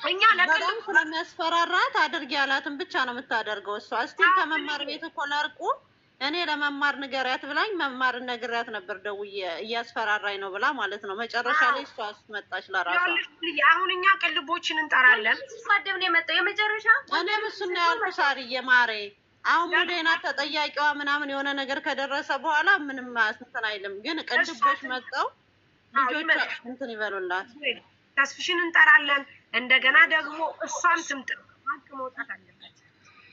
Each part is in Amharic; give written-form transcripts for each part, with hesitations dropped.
እኛ በጣም ስለሚያስፈራራት አድርጊ ያላትን ብቻ ነው የምታደርገው። እሷ እስቲ ከመማር ቤት እኮ ለርቁ እኔ ለመማር ንገሪያት ብላኝ መማር ነግሪያት ነበር ደውዬ እያስፈራራኝ ነው ብላ ማለት ነው። መጨረሻ ላይ እሷ አስመጣች ለራሷ። አሁን እኛ ቅልቦችን እንጠራለን። ሲሳደብ ነው የመጣው የመጨረሻ። እኔም እሱን ነው ያልኩት ሳርዬ ማሬ። አሁን ሙዴና ተጠያቂዋ ምናምን የሆነ ነገር ከደረሰ በኋላ ምንም እንትን አይልም። ግን ቅልቦች መጣው ልጆች እንትን ይበሉላት። ተስፍሽን እንጠራለን። እንደገና ደግሞ እሷን ትምጥ ማቅ መውጣት አለበት።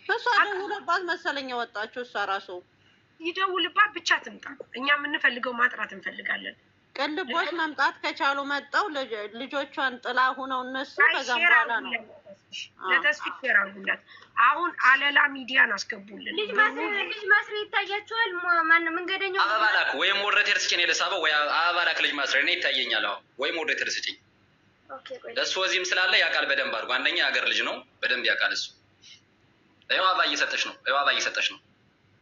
እሷ ደውልባት መሰለኝ ወጣችሁ። እሷ ራሱ ይደውልባት ብቻ ትምጣ። እኛ የምንፈልገው ማጥራት እንፈልጋለን። ቅልቦች መምጣት ከቻሉ መጣው ልጆቿን ጥላ ሆነው እነሱ ከዛም በኋላ ነው ለተስፊት ይራጉላት። አሁን አለላ ሚዲያን አስገቡልን። ልጅ ማስሬ ይታያችኋል። ማን መንገደኛው አባላክ ወይም ሞዴሬተር ስጪኝ ለሳበው ወይ አባላክ ልጅ ማስሬ እኔ ይታየኛል። አሁን ወይ ሞዴሬተር ስጪኝ። እሱ እዚህም ስላለ ያውቃል በደንብ አድርጎ። አንደኛ ሀገር ልጅ ነው በደንብ ያውቃል እሱ። ይኸው አባ እየሰጠች ነው። ይኸው አባ እየሰጠች ነው።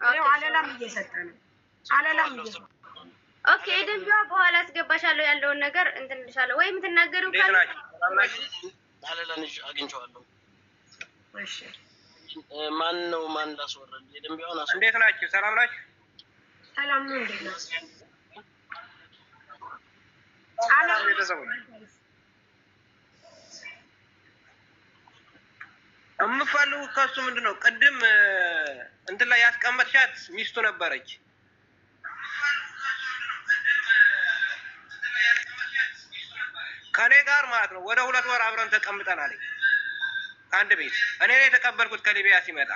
ይኸው አለላም እየሰጠ ነው። አለላም እየሰጠ ኦኬ። ደንቢዋ በኋላ አስገባሻለሁ ያለውን ነገር እንትን ልሻለሁ ወይም ትናገሪው ካለ አለላን አግኝቼዋለሁ። እሺ ማን ነው ማን ላስወረድ? የደንቢዋን አስ እንዴት ናችሁ? ሰላም ናችሁ? ሰላም ነው። እንዴት ነው ሰላም ቤተሰቦች? እምፈልጉ ከሱ ምንድነው? ቅድም እንትን ላይ ያስቀመጥሻት ሚስቱ ነበረች። ከኔ ጋር ማለት ነው። ወደ 2 ወር አብረን ተቀምጠናል ከአንድ ቤት። እኔ ላይ የተቀበልኩት ከሊቢያ ሲመጣ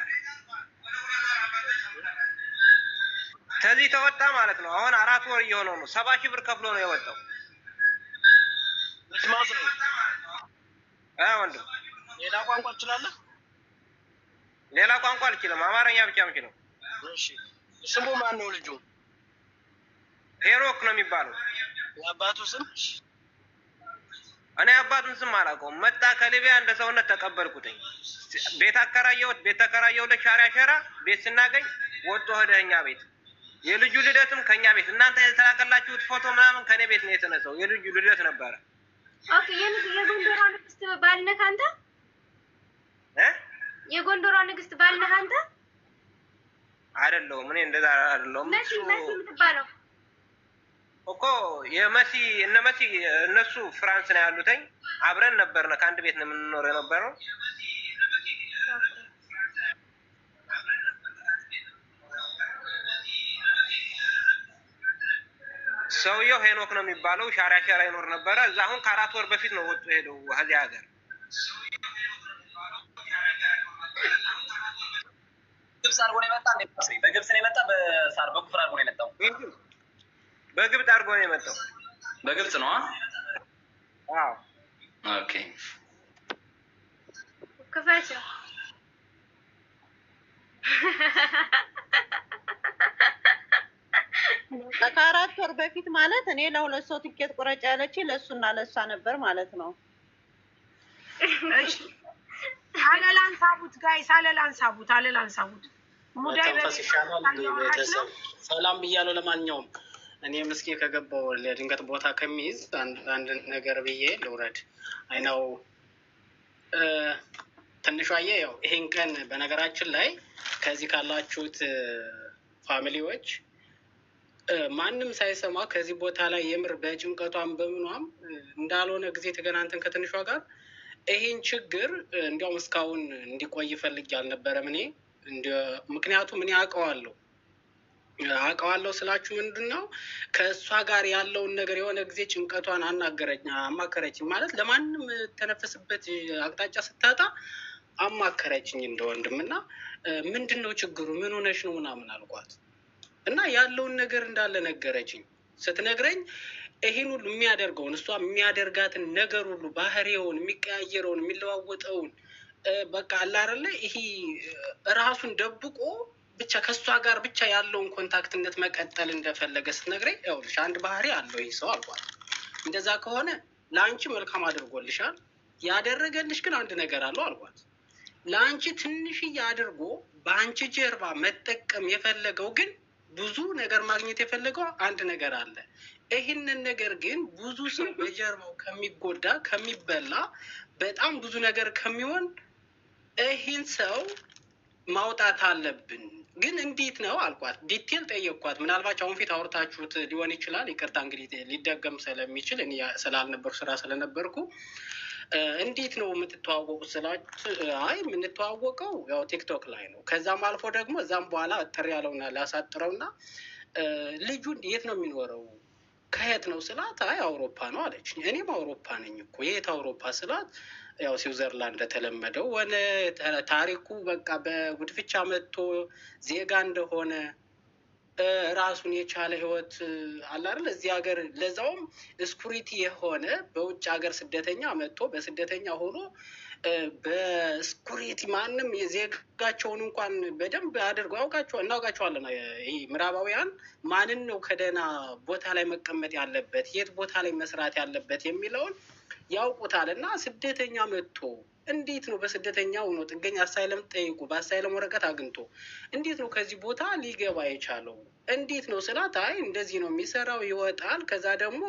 ከዚህ ተወጣ ማለት ነው። አሁን 4 ወር እየሆነው ነው። 70,000 ብር ከፍሎ ነው የወጣው። መስማት ነው። ወንድም ሌላ ቋንቋ ትችላለህ? ሌላ ቋንቋ አልችልም። አማርኛ ብቻ የምችለው። እሺ ስሙ ማን ነው ልጁ? ሄሮክ ነው የሚባለው። የአባቱ ስም? እኔ አባቱን ስም አላውቀውም። መጣ ከሊቢያ እንደ ሰውነት ተቀበልኩትኝ። ቤት አከራየሁት። ቤት ተከራየሁለት ሻሪያ ሸራ። ቤት ስናገኝ ወጥቶ ሄደኛ ቤት። የልጁ ልደትም ከኛ ቤት። እናንተ የተላከላችሁት ፎቶ ምናምን ከኔ ቤት ነው የተነሳው። የልጁ ልደት ነበረ። ኦኬ የጎንደሯ ንግስት ባልነህ አንተ? የጎንደሯ ንግስት ባልነህ አንተ? አይደለሁም። እኔ እንደዛ አይደለሁም። መሲ የምትባለው እኮ የመሲ እነ መሲ እነሱ ፍራንስ ነው ያሉትኝ። አብረን ነበርነ ከአንድ ቤት ነው የምንኖር የነበረው። ሰውየው ሄኖክ ነው የሚባለው። ሻሪያ ሸራ ይኖር ነበረ እዛ። አሁን ከ4 ወር በፊት ነው ወጥቶ ሄደው ከዚህ ሀገር። ግብጽ አድርጎ ነው የመጣ። በግብጽ ነው የመጣ። በሳር በኩፍር አድርጎ ነው የመጣው። በግብጽ አድርጎ ነው የመጣው። በግብጽ ነው። አዎ ኦኬ። ከፋቸው ከ4 ወር በፊት ማለት እኔ ለ2 ሰው ትኬት ቁረጭ ያለች ለሱና ለሷ ነበር ማለት ነው። እሺ አለላን ሳቡት ጋይስ፣ አለላን ሳቡት፣ አለላን ሳቡት። ሙዳይ ቤተሰብ ሰላም ብያለሁ። ለማንኛውም እኔም እስኪ ከገባው ለድንገት ቦታ ከሚይዝ አንድ ነገር ብዬ ልውረድ። አይናው ትንሿዬ ያው ይሄን ቀን በነገራችን ላይ ከዚህ ካላችሁት ፋሚሊዎች ማንም ሳይሰማ ከዚህ ቦታ ላይ የምር በጭንቀቷም በምኗም እንዳልሆነ ጊዜ ተገናንተን ከትንሿ ጋር ይሄን ችግር እንዲያውም እስካሁን እንዲቆይ ፈልጌ አልነበረም። እኔ ምክንያቱም እኔ አውቀዋለሁ ስላችሁ ምንድን ነው ከእሷ ጋር ያለውን ነገር የሆነ ጊዜ ጭንቀቷን አማከረችኝ። ማለት ለማንም ተነፈስበት አቅጣጫ ስታጣ አማከረችኝ እንደ ወንድም እና ምንድን ነው ችግሩ ምን ሆነሽ ነው ምናምን አልኳት እና ያለውን ነገር እንዳለ ነገረችኝ። ስትነግረኝ ይሄን ሁሉ የሚያደርገውን እሷ የሚያደርጋትን ነገር ሁሉ ባህሪውን የሚቀያየረውን የሚለዋወጠውን በቃ አለ አይደለ ይሄ ራሱን ደብቆ ብቻ ከሷ ጋር ብቻ ያለውን ኮንታክትነት መቀጠል እንደፈለገ ስትነግረኝ ያውልሽ አንድ ባህሪ አለው ይሄ ሰው አልኳት። እንደዛ ከሆነ ለአንቺ መልካም አድርጎልሻል፣ ያደረገልሽ ግን አንድ ነገር አለው አልኳት። ለአንቺ ትንሽዬ አድርጎ በአንቺ ጀርባ መጠቀም የፈለገው ግን ብዙ ነገር ማግኘት የፈለገው አንድ ነገር አለ። ይህንን ነገር ግን ብዙ ሰው በጀርባው ከሚጎዳ ከሚበላ በጣም ብዙ ነገር ከሚሆን ይህን ሰው ማውጣት አለብን። ግን እንዴት ነው አልኳት። ዲቴል ጠየቅኳት። ምናልባት አሁን ፊት አውርታችሁት ሊሆን ይችላል። ይቅርታ እንግዲህ ሊደገም ስለሚችል እኔ ስላልነበርኩ ስራ ስለነበርኩ እንዴት ነው የምትተዋወቁት ስላት፣ አይ የምንተዋወቀው ያው ቲክቶክ ላይ ነው። ከዛም አልፎ ደግሞ እዛም በኋላ እጥር ያለውና ላሳጥረውና ልጁን የት ነው የሚኖረው ከየት ነው ስላት፣ አይ አውሮፓ ነው አለች። እኔም አውሮፓ ነኝ እኮ። የት አውሮፓ ስላት፣ ያው ስዊዘርላንድ እንደተለመደው ሆነ። ታሪኩ በቃ በጉድፍቻ መጥቶ ዜጋ እንደሆነ ራሱን የቻለ ህይወት አለ አይደል? እዚህ ሀገር ለዛውም ስኩሪቲ የሆነ በውጭ ሀገር ስደተኛ መጥቶ በስደተኛ ሆኖ በስኩሪቲ ማንም የዜጋቸውን እንኳን በደንብ አድርገው እናውቃቸዋለን። ይህ ምዕራባውያን ማንን ነው ከደህና ቦታ ላይ መቀመጥ ያለበት፣ የት ቦታ ላይ መስራት ያለበት የሚለውን ያውቁታል። እና ስደተኛ መጥቶ እንዴት ነው በስደተኛ ሆኖ ጥገኛ አሳይለም ጠይቁ በአሳይለም ወረቀት አግኝቶ እንዴት ነው ከዚህ ቦታ ሊገባ የቻለው? እንዴት ነው ስላት፣ አይ እንደዚህ ነው የሚሰራው፣ ይወጣል። ከዛ ደግሞ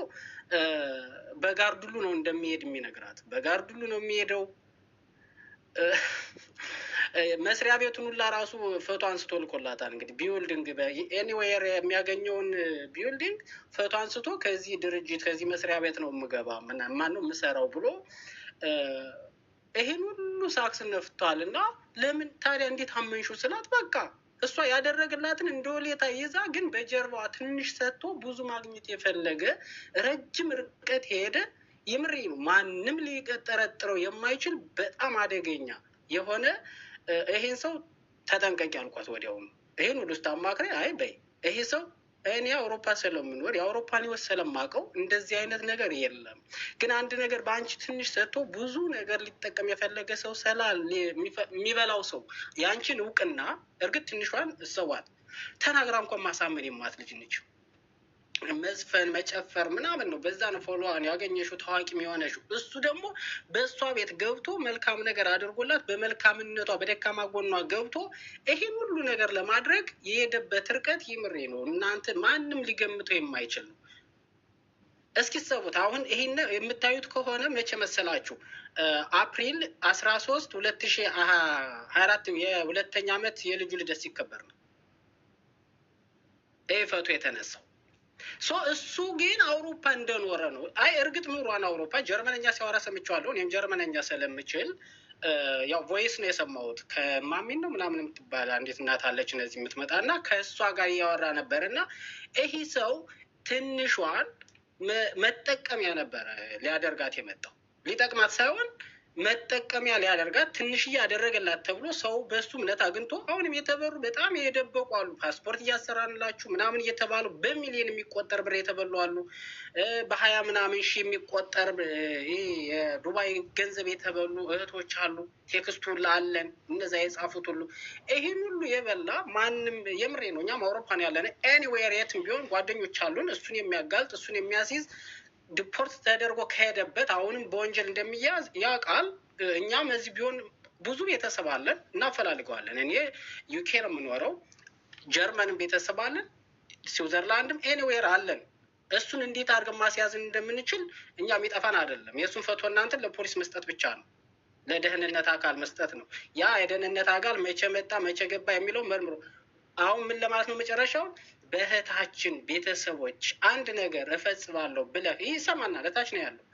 በጋርዱሉ ነው እንደሚሄድ የሚነግራት። በጋርዱሉ ነው የሚሄደው። መስሪያ ቤቱን ሁላ ራሱ ፎቶ አንስቶ ልኮላታል። እንግዲህ ቢውልዲንግ ኤኒዌር የሚያገኘውን ቢውልዲንግ ፎቶ አንስቶ ከዚህ ድርጅት ከዚህ መስሪያ ቤት ነው የምገባ ማነው የምሰራው ብሎ ይሄን ሁሉ ሳክስ ነፍቷል። እና ለምን ታዲያ እንዴት አመንሹ ስላት፣ በቃ እሷ ያደረግላትን እንደ ወሌታ ይዛ ግን በጀርባዋ ትንሽ ሰጥቶ ብዙ ማግኘት የፈለገ ረጅም ርቀት ሄደ። የምሬ ነው። ማንም ሊጠረጥረው የማይችል በጣም አደገኛ የሆነ ይሄን ሰው ተጠንቀቂ ያልኳት ወዲያውኑ። ይሄን ሁሉ ውስጥ አማክሬ አይ በይ ይሄ ሰው እኔ አውሮፓ ስለምኖር የአውሮፓን ህይወት ስለማውቀው እንደዚህ አይነት ነገር የለም። ግን አንድ ነገር በአንቺ ትንሽ ሰጥቶ ብዙ ነገር ሊጠቀም የፈለገ ሰው ስላል የሚበላው ሰው የአንቺን እውቅና እርግጥ ትንሿን እሰዋት ተናግራ እንኳን ማሳመን የማትልጅ ነች። መዝፈን መጨፈር ምናምን ነው። በዛ ነው ፎሎዋን ያገኘሽው ታዋቂም የሆነሽው። እሱ ደግሞ በእሷ ቤት ገብቶ መልካም ነገር አድርጎላት በመልካምነቷ በደካማ ጎኗ ገብቶ ይሄን ሁሉ ነገር ለማድረግ የሄደበት ርቀት ይምሬ ነው እናንተ ማንም ሊገምተው የማይችል ነው። እስኪ ሰቡት። አሁን ይሄን የምታዩት ከሆነ መቼ መሰላችሁ? አፕሪል 13 2024 የሁለተኛ ዓመት የልጁ ልደት ሲከበር ነው ይሄ ፎቶ የተነሳው። እሱ ግን አውሮፓ እንደኖረ ነው። አይ እርግጥ ኑሯን አውሮፓ ጀርመንኛ ሲያወራ ሰምቼዋለሁ። እኔም ጀርመንኛ ስለምችል ያው ቮይስ ነው የሰማሁት። ከማሚን ነው ምናምን የምትባል አንዲት እናት አለች እነዚህ የምትመጣ እና ከእሷ ጋር እያወራ ነበር። እና ይሄ ሰው ትንሿን መጠቀሚያ ነበረ ሊያደርጋት የመጣው ሊጠቅማት ሳይሆን መጠቀሚያ ሊያደርጋት ትንሽዬ ያደረገላት ተብሎ ሰው በሱ እምነት አግኝቶ አሁንም የተበሩ በጣም የደበቁ አሉ። ፓስፖርት እያሰራንላችሁ ምናምን እየተባሉ በሚሊዮን የሚቆጠር ብር የተበሉ አሉ። በ20 ምናምን ሺህ የሚቆጠር የዱባይ ገንዘብ የተበሉ እህቶች አሉ። ቴክስቱ አለን እነዛ የጻፉት ሁሉ ይህን ሁሉ የበላ ማንም የምሬ ነው። እኛም አውሮፓን ያለን ኤኒዌር የትም ቢሆን ጓደኞች አሉን። እሱን የሚያጋልጥ እሱን የሚያስይዝ ዲፖርት ተደርጎ ከሄደበት አሁንም በወንጀል እንደሚያዝ ያውቃል። እኛም እዚህ ቢሆን ብዙ ቤተሰብ አለን እናፈላልገዋለን። እኔ ዩኬ ነው የምኖረው፣ ጀርመንም ቤተሰብ አለን፣ ስዊዘርላንድም ኤኒዌር አለን። እሱን እንዴት አድርገን ማስያዝን እንደምንችል እኛ የሚጠፋን አይደለም። የእሱን ፎቶ እናንተን ለፖሊስ መስጠት ብቻ ነው፣ ለደህንነት አካል መስጠት ነው። ያ የደህንነት አካል መቼ መጣ መቼ ገባ የሚለው መርምሮ አሁን ምን ለማለት ነው መጨረሻው በእህታችን ቤተሰቦች አንድ ነገር እፈጽማለሁ ብለህ ይህ ሰማና ለታች ነው ያለው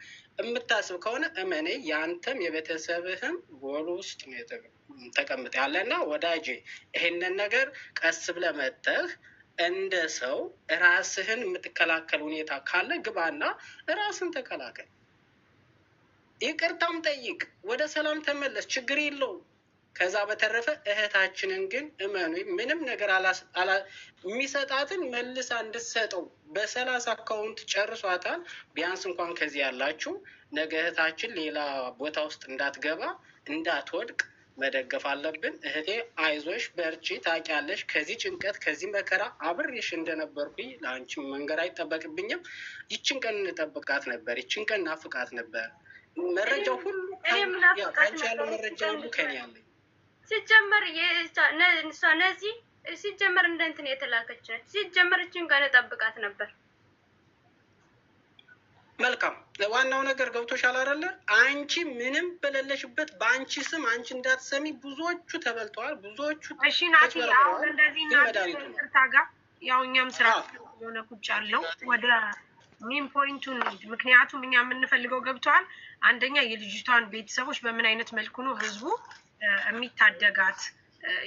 የምታስብ ከሆነ እመኔ የአንተም የቤተሰብህም ጎል ውስጥ ተቀምጥ ያለና ወዳጄ ይሄንን ነገር ቀስ ብለህ መተህ እንደ ሰው ራስህን የምትከላከል ሁኔታ ካለ ግባና ራስን ተከላከል። ይቅርታም ጠይቅ፣ ወደ ሰላም ተመለስ፣ ችግር የለውም። ከዛ በተረፈ እህታችንን ግን እመኑ ምንም ነገር የሚሰጣትን መልሳ እንድትሰጠው በ30 አካውንት ጨርሷታል። ቢያንስ እንኳን ከዚህ ያላችሁ ነገ እህታችን ሌላ ቦታ ውስጥ እንዳትገባ እንዳትወድቅ መደገፍ አለብን። እህቴ አይዞሽ በርቺ፣ ታውቂያለሽ ከዚህ ጭንቀት ከዚህ መከራ አብሬሽ እንደነበርኩኝ ለአንቺ መንገር አይጠበቅብኝም። ይችን ቀን እንጠብቃት ነበር፣ ይችን ቀን እናፍቃት ነበር። መረጃው ሁሉ አንቺ ያለው መረጃ ሁሉ ከኔ ያለኝ ሲጀመር እሷ ነዚህ ሲጀመር እንደ እንትን የተላከች ነች። ሲጀመር እችን ቀን እጠብቃት ነበር። መልካም ዋናው ነገር ገብቶሻል አይደለ? አንቺ ምንም በሌለሽበት በአንቺ ስም አንቺ እንዳትሰሚ ብዙዎቹ ተበልተዋል። ብዙዎቹ እሺ ናቲ አሁን እንደዚህ ይቅርታ ጋር ያው እኛም ስራ የሆነ ቁጭ ያለው ወደ ሜን ፖይንቱን እንሂድ። ምክንያቱም እኛ የምንፈልገው ገብተዋል። አንደኛ የልጅቷን ቤተሰቦች በምን አይነት መልኩ ነው ህዝቡ የሚታደጋት?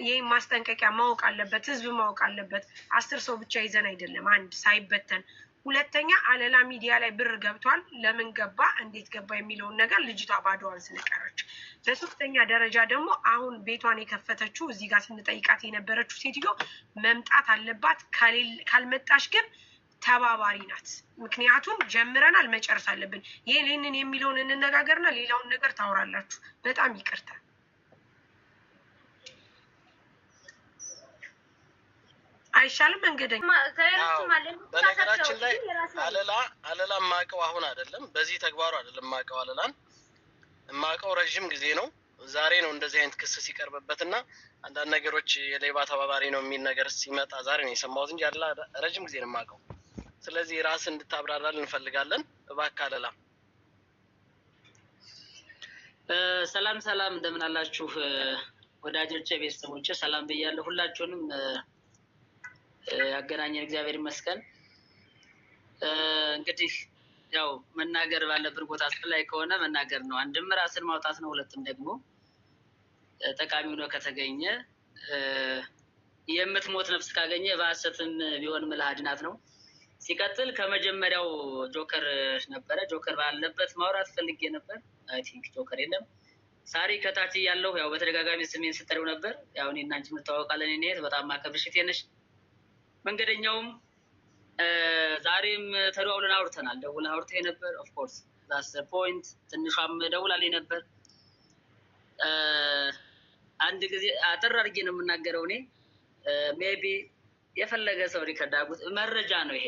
ይህም ማስጠንቀቂያ ማወቅ አለበት፣ ህዝብ ማወቅ አለበት። 10 ሰው ብቻ ይዘን አይደለም አንድ ሳይበተን። ሁለተኛ አለላ ሚዲያ ላይ ብር ገብቷል፣ ለምን ገባ እንዴት ገባ የሚለውን ነገር ልጅቷ ባዶዋን ስለቀረች። በሶስተኛ ደረጃ ደግሞ አሁን ቤቷን የከፈተችው እዚህ ጋር ስንጠይቃት የነበረችው ሴትዮ መምጣት አለባት፣ ካልመጣሽ ግን ተባባሪ ናት። ምክንያቱም ጀምረናል መጨረስ አለብን። ይህንን የሚለውን እንነጋገርና ሌላውን ነገር ታወራላችሁ። በጣም ይቅርታ። አይሻልም? መንገደኛ በነገራችን ላይ አለላ ማቀው አሁን አይደለም፣ በዚህ ተግባሩ አይደለም ማቀው። አለላን ማቀው ረጅም ጊዜ ነው። ዛሬ ነው እንደዚህ አይነት ክስ ሲቀርብበትና አንዳንድ ነገሮች የሌባ ተባባሪ ነው የሚል ነገር ሲመጣ ዛሬ ነው የሰማሁት እንጂ አለላ ረጅም ጊዜ ነው ማቀው። ስለዚህ ራስ እንድታብራራል እንፈልጋለን። እባክህ አለላ። ሰላም ሰላም፣ እንደምን አላችሁ ወዳጆቼ፣ ቤተሰቦቼ? ሰላም ብያለሁ ሁላችሁንም። ያገናኘን እግዚአብሔር ይመስገን። እንግዲህ ያው መናገር ባለብን ቦታ ላይ ከሆነ መናገር ነው። አንድም ራስን ማውጣት ነው፣ ሁለትም ደግሞ ጠቃሚ ሆኖ ከተገኘ የምትሞት ነፍስ ካገኘ በሐሰትም ቢሆን ምልህ አድናት ነው። ሲቀጥል ከመጀመሪያው ጆከር ነበረ። ጆከር ባለበት ማውራት ፈልጌ ነበር። አይ ቲንክ ጆከር የለም። ሳሪ ከታች ያለው ያው በተደጋጋሚ ስሜን ስትጠሪው ነበር። ያው እኔ እና አንቺ እንተዋወቃለን። እኔ በጣም ማከብርሽ ነሽ። መንገደኛውም ዛሬም ተደዋውለን አውርተናል። ደውለን አውርተህ ነበር። ኦፍ ኮርስ ዛትስ ዘ ፖይንት። ትንሿም ደውላልኝ ነበር። አንድ ጊዜ አጠር አድርጌ ነው የምናገረው። እኔ ሜቢ የፈለገ ሰው ሪከርድ አድርጉት፣ መረጃ ነው ይሄ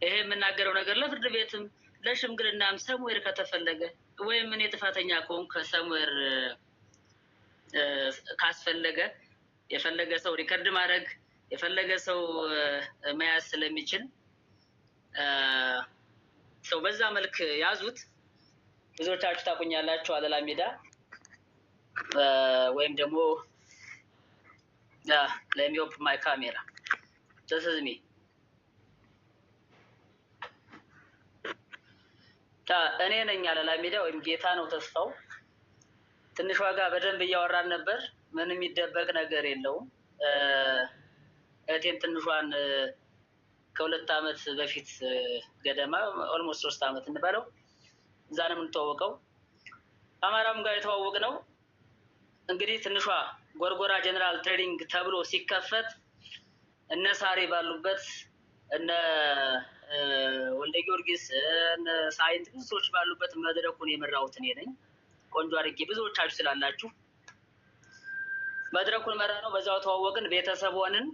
የምናገረው ነገር ለፍርድ ቤትም ለሽምግልናም ሰምዌር ከተፈለገ ወይም እኔ ጥፋተኛ ከሆንኩ ከሰምዌር ካስፈለገ የፈለገ ሰው ሪከርድ ማድረግ የፈለገ ሰው መያዝ ስለሚችል ሰው በዛ መልክ ያዙት። ብዙዎቻችሁ ታቁኛላችሁ። አለላ ሜዳ ወይም ደግሞ let me open my camera. This is me. እኔ ነኝ አለላ ሜዳ ወይም ጌታ ነው ተስፋው። ትንሽ ዋጋ በደንብ እያወራን ነበር። ምንም የሚደበቅ ነገር የለውም። እቴን ትንሿን ከ2 ዓመት በፊት ገደማ ኦልሞስት 3 ዓመት እንበለው እዛ ነው የምንተዋወቀው። አማራም ጋር የተዋወቅ ነው። እንግዲህ ትንሿ ጎርጎራ ጀነራል ትሬዲንግ ተብሎ ሲከፈት እነ ሳሪ ባሉበት እነ ወልደ ጊዮርጊስ እነ ሳይንት ብዙ ሰዎች ባሉበት መድረኩን የመራሁት እኔ ነኝ። ቆንጆ አድርጌ ብዙዎቻችሁ ስላላችሁ መድረኩን መራ ነው። በዛው ተዋወቅን፣ ቤተሰብ ሆንን።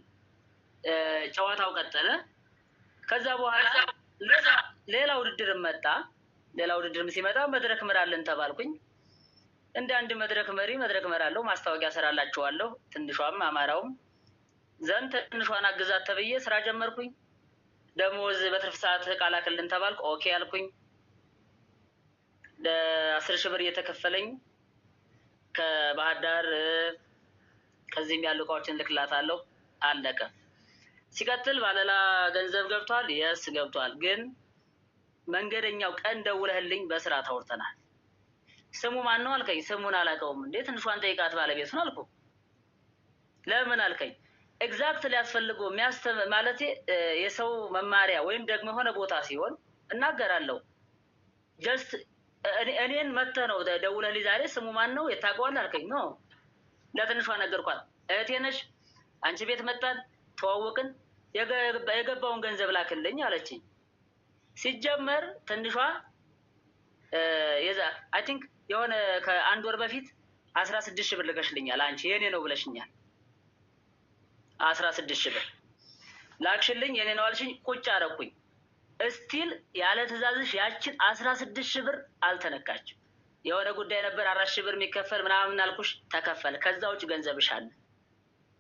ጨዋታው ቀጠለ። ከዛ በኋላ ሌላ ውድድር መጣ። ሌላ ውድድርም ሲመጣ መድረክ ምራለን ተባልኩኝ። እንደ አንድ መድረክ መሪ መድረክ መራለሁ፣ ማስታወቂያ ሰራላችኋለሁ። ትንሿም አማራውም ዘንድ ትንሿን አግዛት ተብዬ ስራ ጀመርኩኝ። ደሞዝ በትርፍ ሰዓት ቃላክልን ተባልኩ። ኦኬ አልኩኝ። ለ10 ሺህ ብር እየተከፈለኝ ከባህር ዳር ከዚህም ያሉ እቃዎችን ልክላታለሁ። አለቀ። ሲቀጥል ባለላ ገንዘብ ገብቷል። የስ ገብቷል። ግን መንገደኛው ቀን ደውለህልኝ በስራ ታወርተናል። ስሙ ማን ነው አልከኝ። ስሙን አላውቀውም። እንዴ ትንሿን ጠይቃት ባለቤቱን አልኩ። ለምን አልከኝ። ኤግዛክት ሊያስፈልገው ማለቴ የሰው መማሪያ ወይም ደግሞ የሆነ ቦታ ሲሆን እናገራለሁ። ጀስት እኔን መተህ ነው ደውለህልኝ ዛሬ ስሙ ማን ነው የታውቀዋለህ አልከኝ። ነው ለትንሿ ነገርኳት። እህቴ ነሽ፣ አንቺ ቤት መጣን፣ ተዋወቅን፣ የገባውን ገንዘብ ላክልኝ አለችኝ። ሲጀመር ትንሿ የዛ አይ ቲንክ የሆነ ከ1 ወር በፊት 16 ሺህ ብር ልከሽልኛል። አንቺ የኔ ነው ብለሽኛል። 16 ሺህ ብር ላክሽልኝ፣ የኔ ነው አልሽኝ። ቁጭ አረኩኝ። እስቲል ያለ ትእዛዝሽ ያችን 16 ሺህ ብር አልተነካችም። የሆነ ጉዳይ ነበር 4 ሺህ ብር የሚከፈል ምናምን አልኩሽ፣ ተከፈለ። ከዛ ውጭ ገንዘብሽ አለ።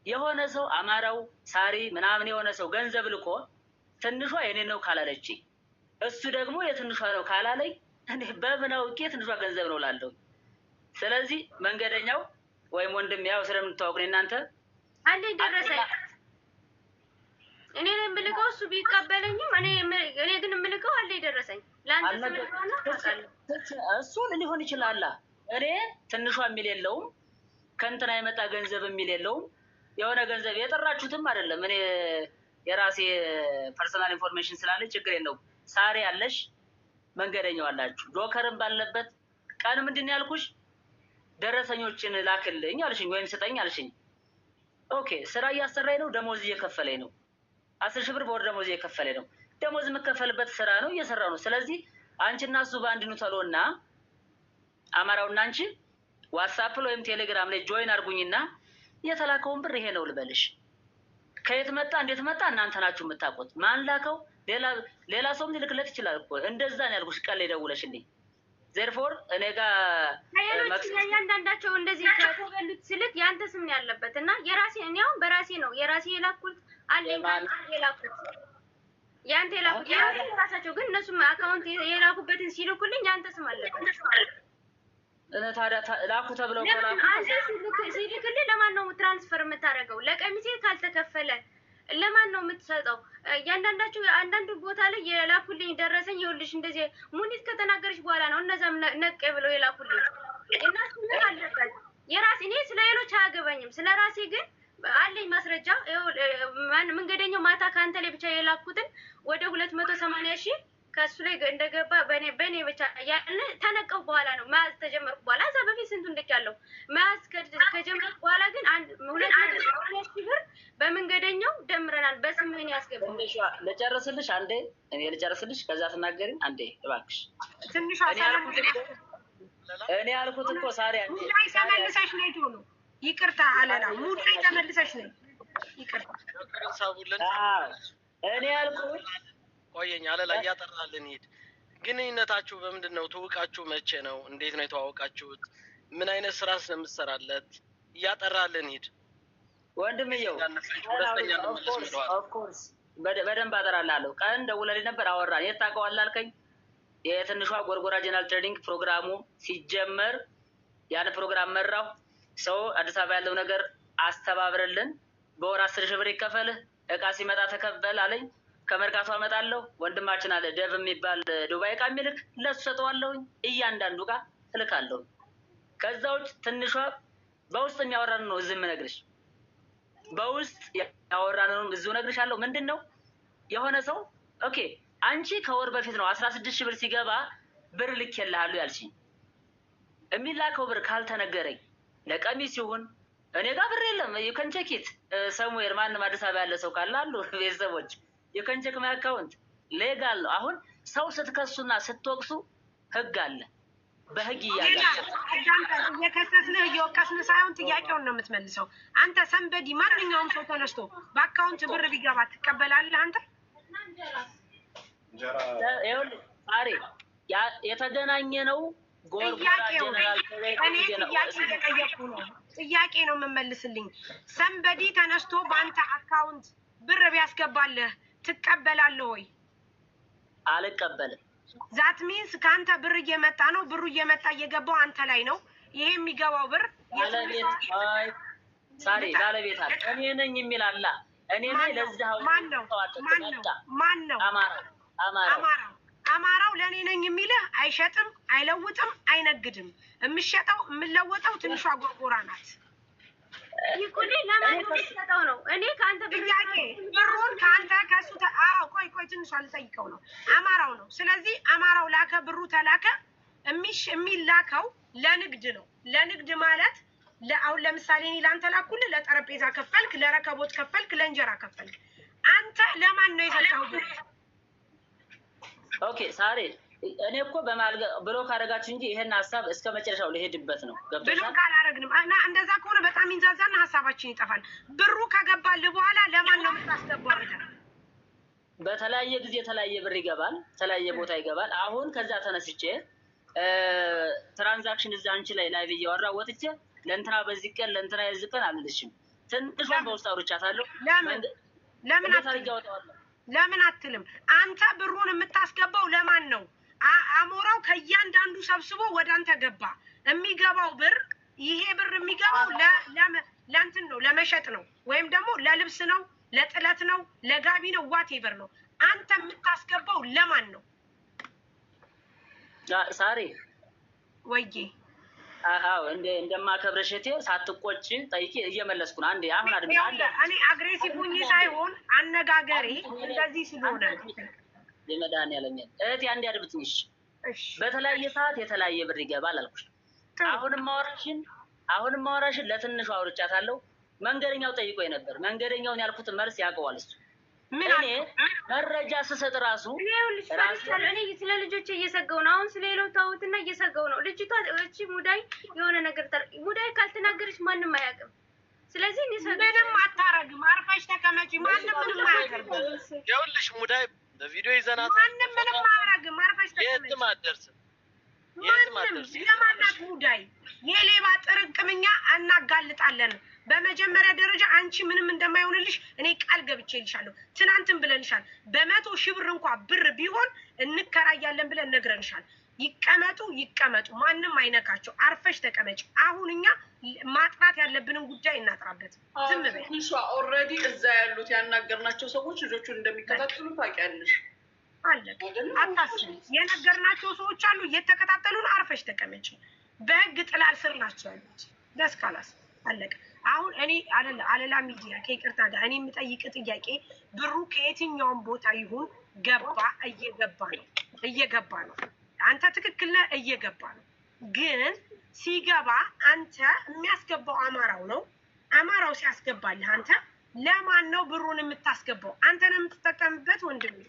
የሆነ ሰው አማራው ሳሪ ምናምን የሆነ ሰው ገንዘብ ልኮ ትንሿ የኔ ነው ካላለች እሱ ደግሞ የትንሿ ነው ካላለኝ እኔ በምን አውቄ ትንሿ ገንዘብ ነው ላለው። ስለዚህ መንገደኛው ወይም ወንድም ያው ስለምትታወቁ እናንተ አንዴ ደረሰኝ እኔ ነኝ የምልከው እሱ ቢቀበለኝም እኔ ግን የምልከው አለ ደረሰኝ ለአንተ እሱ ሊሆን ይችላል። እኔ ትንሿ የሚል የለውም ከእንትና የመጣ ገንዘብ የሚል የለውም። የሆነ ገንዘብ የጠራችሁትም አይደለም። እኔ የራሴ ፐርሰናል ኢንፎርሜሽን ስላለ ችግር የለውም። ሳሪ ያለሽ መንገደኛው አላችሁ ጆከርም ባለበት ቀን ምንድን ያልኩሽ ደረሰኞችን ላክልኝ አልሽኝ ወይም ስጠኝ አልሽኝ። ኦኬ ስራ እያሰራኝ ነው፣ ደሞዝ እየከፈለኝ ነው። 10 ሺህ ብር በወር ደሞዝ እየከፈለኝ ነው። ደሞዝ የምከፈልበት ስራ ነው፣ እየሰራው ነው። ስለዚህ አንቺና እሱ በአንድ ኑ ተሎና አማራውና አንቺ ዋትስአፕ ወይም ቴሌግራም ላይ ጆይን አድርጉኝና የተላከውን ብር ይሄ ነው ልበልሽ። ከየት መጣ እንዴት መጣ እናንተ ናችሁ የምታውቁት። ማን ላከው ሌላ ሰውም ሊልክለት ይችላል እኮ። እንደዛ ነው ያልኩሽ ቀን ላይ ደውለሽልኝ። ዜርፎር እኔ ጋር እያንዳንዳቸው እንደዚህ ከተበሉት ስልክ ያንተ ስም ነው ያለበት እና የራሴ እኔ አሁን በራሴ ነው የራሴ የላኩት አለኝ የላኩት ያንተ የላኩት የራሳቸው ግን እነሱም አካውንት የላኩበትን ሲልኩልኝ ያንተ ስም አለበት። ታዲያ ላኩ ተብለው ሲልክልኝ ለማን ነው ትራንስፈር የምታደርገው? ለቀሚሴ ካልተከፈለ ለማን ነው የምትሰጠው? እያንዳንዳቸው አንዳንድ ቦታ ላይ የላኩልኝ ደረሰኝ ይኸውልሽ እንደዚህ ሙኒት ከተናገረች በኋላ ነው እነዛም ነቀ ብለው የላኩልኝ እና ስም አለበት የራሴ። እኔ ስለ ሌሎች አያገባኝም፣ ስለ ራሴ ግን አለኝ ማስረጃ። መንገደኛው ማታ ከአንተ ላይ ብቻ የላኩትን ወደ 280 ሺህ ከሱ ላይ እንደገባ በኔ ብቻ ያን ተነቀው በኋላ ነው መያዝ ተጀመርኩ። በኋላ እዛ በፊት ስንቱ እንደቻለው መያዝ ከጀመርኩ በኋላ ግን 280 ሺህ ብር በመንገደኛው ደምረናል። በስምህን ያስገባው ልጨርስልሽ አንዴ እኔ ልጨርስልሽ ከዛ ትናገሪኝ አንዴ እባክሽ። ትንሿ እኔ ያልኩት እኮ ሳሪ አንዴ ተመልሰሽ ነው ይሁን ይቅርታ አለና ሙድ ላይ ተመልሰሽ ነው ይቅርታ እኔ ያልኩት ቆየኝ አለላ እያጠራልን ሂድ። ግንኙነታችሁ በምንድን ነው? ትውቃችሁ መቼ ነው? እንዴት ነው የተዋወቃችሁት? ምን አይነት ስራስ ነው የምትሰራለት? እያጠራልን ሂድ ወንድምየው። ኦፍኮርስ በደንብ አጠራላለሁ። ቀን ደውለልኝ ነበር አወራን። የት ታውቀዋለህ አልከኝ። የትንሿ ጎርጎራ ጀነራል ትሬዲንግ ፕሮግራሙ ሲጀመር ያን ፕሮግራም መራው። ሰው አዲስ አበባ ያለው ነገር አስተባብርልን፣ በወር 10 ሺህ ብር ይከፈልህ፣ እቃ ሲመጣ ተከበል አለኝ። ከመርካቶ አመጣለሁ። ወንድማችን አለ ደብ የሚባል ዱባይ እቃ የሚልክ ለሱ ሰጠዋለሁኝ። እያንዳንዱ እቃ እልካለሁ። ከዛ ውጭ ትንሿ በውስጥ የሚያወራን ነው እዚህ የምነግርሽ። በውስጥ ያወራን ነው እዚሁ እነግርሻለሁ። ምንድን ነው የሆነ ሰው ኦኬ አንቺ ከወር በፊት ነው 16 ሺህ ብር ሲገባ ብር ልኬልሃለሁ ያልሽኝ። የሚላከው ብር ካልተነገረኝ ለቀሚስ ይሁን እኔ ጋር ብር የለም። የከንቸኪት ሰሙዌር ማንም አዲስ አበባ ያለ ሰው ካለ አሉ ቤተሰቦች የከንቸክ ማይ አካውንት ሌጋል ነው። አሁን ሰው ስትከሱና ስትወቅሱ ህግ አለ። በህግ እያላችሁ እየከሰስንህ እየወቀስንህ ሳይሆን ጥያቄውን ነው የምትመልሰው። አንተ ሰንበዲ ማንኛውም ሰው ተነስቶ በአካውንት ብር ቢገባ ትቀበላለህ? አንተ ዛሬ የተገናኘ ነው ጥያቄ ነው የምመልስልኝ። ሰንበዲ ተነስቶ በአንተ አካውንት ብር ቢያስገባልህ ትቀበላለህ ወይ? አልቀበልም። ዛት ሚንስ ከአንተ ብር እየመጣ ነው፣ ብሩ እየመጣ እየገባው አንተ ላይ ነው። ይሄ የሚገባው ብር ሳሪ ባለቤት አለ እኔ ነኝ የሚል አላ እኔ ነኝ። ለዚህ ማን ነው? አማራው ለእኔ ነኝ የሚልህ አይሸጥም፣ አይለውጥም፣ አይነግድም። የምሸጠው የምለወጠው ትንሿ ጎርጎራ ናት። ይቁሊ ለማን ነው ነው? እኔ ካንተ ጥያቄ ብሩን ካንተ ከሱ ቆይ ትንሿ ልጠይቀው ነው። አማራው ነው። ስለዚህ አማራው ላከ፣ ብሩ ተላከ። የሚላከው ለንግድ ነው። ለንግድ ማለት አሁን ለምሳሌ እኔ ላንተ ላኩልህ፣ ለጠረጴዛ ከፈልክ፣ ለረከቦት ከፈልክ፣ ለእንጀራ ከፈልክ። አንተ ለማን ነው የሰጠኸው ብር? ኦኬ ሳሪ እኔ እኮ ብሎ ካደረጋችሁ እንጂ ይሄን ሀሳብ እስከ መጨረሻው ልሄድበት ነው። ብሎ ካላረግንም እና እንደዛ ከሆነ በጣም ይንዛዛና ሀሳባችን ይጠፋል። ብሩ ከገባልህ በኋላ ለማን ነው የምታስገባው? በተለያየ ጊዜ የተለያየ ብር ይገባል፣ የተለያየ ቦታ ይገባል። አሁን ከዛ ተነስቼ ትራንዛክሽን እዛ አንቺ ላይ ላይቭ እያወራ ወጥቼ ለእንትና በዚህ ቀን ለእንትና የዚህ ቀን አልልሽም። ትንሿን በውስጥ አውርቻታለሁ። ለምን ለምን አትልም? አንተ ብሩን የምታስገባው ለማን ነው? አሞራው ከእያንዳንዱ ሰብስቦ ወደ አንተ ገባ። የሚገባው ብር ይሄ ብር የሚገባው ለእንትን ነው፣ ለመሸጥ ነው፣ ወይም ደግሞ ለልብስ ነው፣ ለጥለት ነው፣ ለጋቢ ነው፣ ዋቴቨር ነው። አንተ የምታስገባው ለማን ነው? ሳሪ ወይዬ አዎ እንደማከብረሽ እቴ ሳትቆጪ ጠይቂ እየመለስኩ ነው። አንዴ አሁን አድምጪ። እኔ አግሬሲቭ ሆኜ ሳይሆን አነጋገሬ እንደዚህ ስለሆነ ለመድኃኒዓለም እህቴ አንዴ አድምጪኝ። እሺ በተለያየ ሰዓት የተለያየ ብር ይገባል አልኩሽ። አሁንም ማወራሽን ለትንሹ አውርቻታለሁ። መንገደኛው ጠይቆኝ ነበር። መንገደኛውን ያልኩትን መልስ ያውቀዋል እሱ። እኔ መረጃ ስሰጥ ራሱ እኔ ስለ ልጆች እየሰገው ነው። አሁን ስለ ሌላው ታውትና እየሰገው ነው። ልጅቷ እቺ ሙዳይ የሆነ ነገር ሙዳይ ካልተናገረች ማንም አያውቅም። ስለዚህ እኔ ምንም አታረግም። አርፈሽ ተቀመጪ። ማንም ምንም አያደርግም። ይኸውልሽ ሙዳይ በቪዲዮ ይዘናት ማንም ምንም አያደርግም። አርፈሽ ተቀመጪ። የትም አትደርስም። የማናት ሙዳይ የሌባ ጥርቅምኛ እናጋልጣለን። በመጀመሪያ ደረጃ አንቺ ምንም እንደማይሆንልሽ እኔ ቃል ገብቼልሻለሁ። ትናንትም ብለንሻል። በ100,000 ብር እንኳን ብር ቢሆን እንከራያለን ብለን ነግረንሻል። ይቀመጡ፣ ማንም አይነካቸው። አርፈሽ ተቀመጭ። አሁን እኛ ማጥራት ያለብንን ጉዳይ እናጥራበት። ዝም በይ። ኦልሬዲ እዛ ያሉት ያናገርናቸው ሰዎች ልጆቹን እንደሚከታተሉ ታውቂያለሽ። አለቀ። አታስቢ። የነገርናቸው ሰዎች አሉ እየተከታተሉን። አርፈሽ ተቀመጭ። በህግ ጥላል ስር ናቸው ያሉት። ደስ ካላስ አለቀ። አሁን እኔ አለላ ሚዲያ ከይቅርታ ጋር እኔ የምጠይቅ ጥያቄ ብሩ ከየትኛውም ቦታ ይሁን እየገባ ነው። አንተ ትክክል ነህ፣ እየገባ ነው። ግን ሲገባ አንተ የሚያስገባው አማራው ነው። አማራው ሲያስገባልህ አንተ ለማን ነው ብሩን የምታስገባው? አንተ ነው የምትጠቀምበት ወንድሜ።